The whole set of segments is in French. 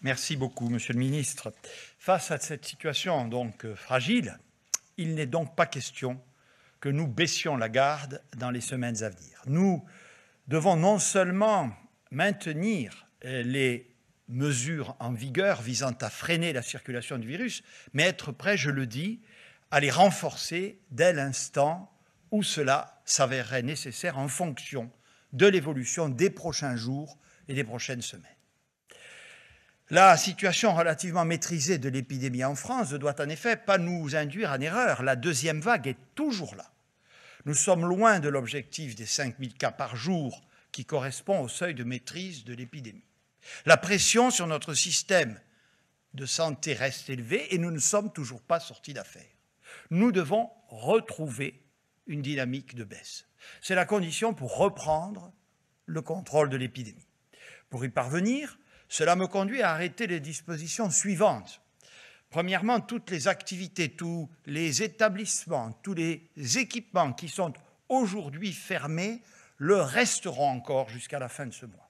Merci beaucoup, Monsieur le Ministre. Face à cette situation fragile, il n'est donc pas question que nous baissions la garde dans les semaines à venir. Nous devons non seulement maintenir les mesures en vigueur visant à freiner la circulation du virus, mais être prêts, je le dis, à les renforcer dès l'instant où cela s'avérerait nécessaire en fonction de l'évolution des prochains jours et des prochaines semaines. La situation relativement maîtrisée de l'épidémie en France ne doit en effet pas nous induire en erreur. La deuxième vague est toujours là. Nous sommes loin de l'objectif des 5000 cas par jour qui correspond au seuil de maîtrise de l'épidémie. La pression sur notre système de santé reste élevée et nous ne sommes toujours pas sortis d'affaire. Nous devons retrouver une dynamique de baisse. C'est la condition pour reprendre le contrôle de l'épidémie. Pour y parvenir, cela me conduit à arrêter les dispositions suivantes. Premièrement, toutes les activités, tous les établissements, tous les équipements qui sont aujourd'hui fermés le resteront encore jusqu'à la fin de ce mois.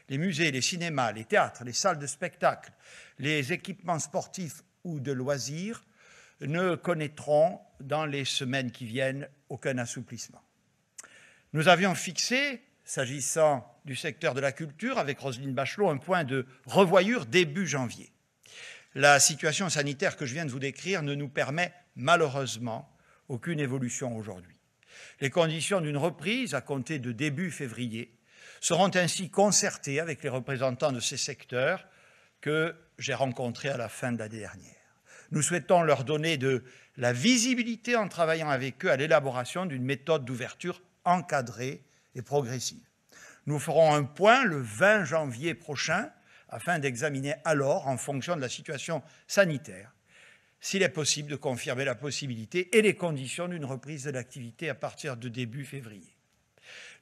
Les musées, les cinémas, les théâtres, les salles de spectacle, les équipements sportifs ou de loisirs ne connaîtront dans les semaines qui viennent aucun assouplissement. Nous avions fixé, s'agissant du secteur de la culture, avec Roselyne Bachelot, un point de revoyure début janvier. La situation sanitaire que je viens de vous décrire ne nous permet malheureusement aucune évolution aujourd'hui. Les conditions d'une reprise à compter de début février seront ainsi concertées avec les représentants de ces secteurs que j'ai rencontrés à la fin de l'année dernière. Nous souhaitons leur donner de la visibilité en travaillant avec eux à l'élaboration d'une méthode d'ouverture encadrée et progressive. Nous ferons un point le 20 janvier prochain afin d'examiner alors, en fonction de la situation sanitaire, s'il est possible de confirmer la possibilité et les conditions d'une reprise de l'activité à partir de début février.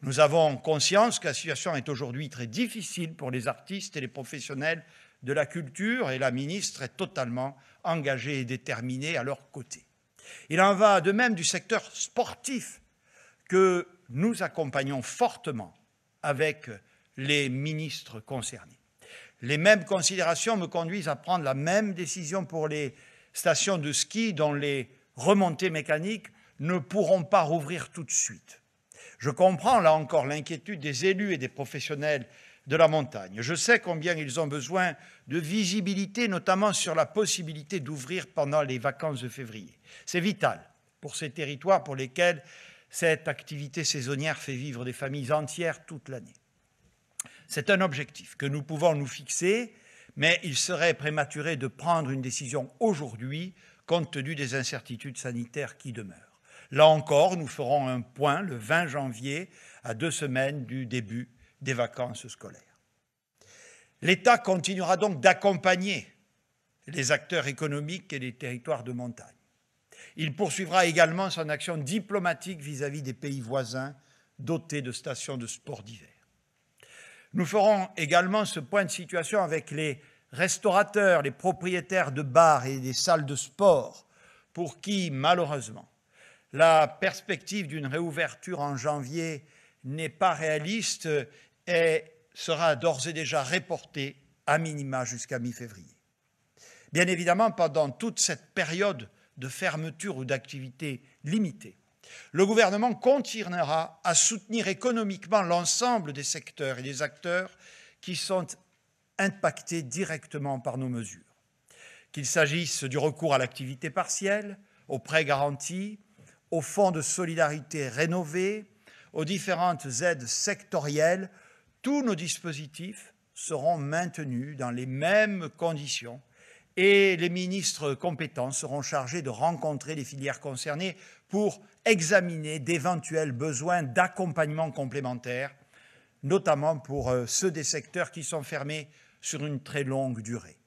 Nous avons conscience que la situation est aujourd'hui très difficile pour les artistes et les professionnels de la culture et la ministre est totalement engagée et déterminée à leur côté. Il en va de même du secteur sportif que nous accompagnons fortement avec les ministres concernés. Les mêmes considérations me conduisent à prendre la même décision pour les stations de ski dont les remontées mécaniques ne pourront pas rouvrir tout de suite. Je comprends là encore l'inquiétude des élus et des professionnels de la montagne. Je sais combien ils ont besoin de visibilité, notamment sur la possibilité d'ouvrir pendant les vacances de février. C'est vital pour ces territoires pour lesquels cette activité saisonnière fait vivre des familles entières toute l'année. C'est un objectif que nous pouvons nous fixer, mais il serait prématuré de prendre une décision aujourd'hui compte tenu des incertitudes sanitaires qui demeurent. Là encore, nous ferons un point le 20 janvier, à 2 semaines du début des vacances scolaires. L'État continuera donc d'accompagner les acteurs économiques et les territoires de montagne. Il poursuivra également son action diplomatique vis-à-vis des pays voisins dotés de stations de sport d'hiver. Nous ferons également ce point de situation avec les restaurateurs, les propriétaires de bars et des salles de sport, pour qui, malheureusement, la perspective d'une réouverture en janvier n'est pas réaliste et sera d'ores et déjà reportée à minima jusqu'à mi-février. Bien évidemment, pendant toute cette période de fermeture ou d'activité limitée, le gouvernement continuera à soutenir économiquement l'ensemble des secteurs et des acteurs qui sont impactés directement par nos mesures. Qu'il s'agisse du recours à l'activité partielle, aux prêts garantis, aux fonds de solidarité rénovés, aux différentes aides sectorielles, tous nos dispositifs seront maintenus dans les mêmes conditions et les ministres compétents seront chargés de rencontrer les filières concernées pour examiner d'éventuels besoins d'accompagnement complémentaire, notamment pour ceux des secteurs qui sont fermés sur une très longue durée.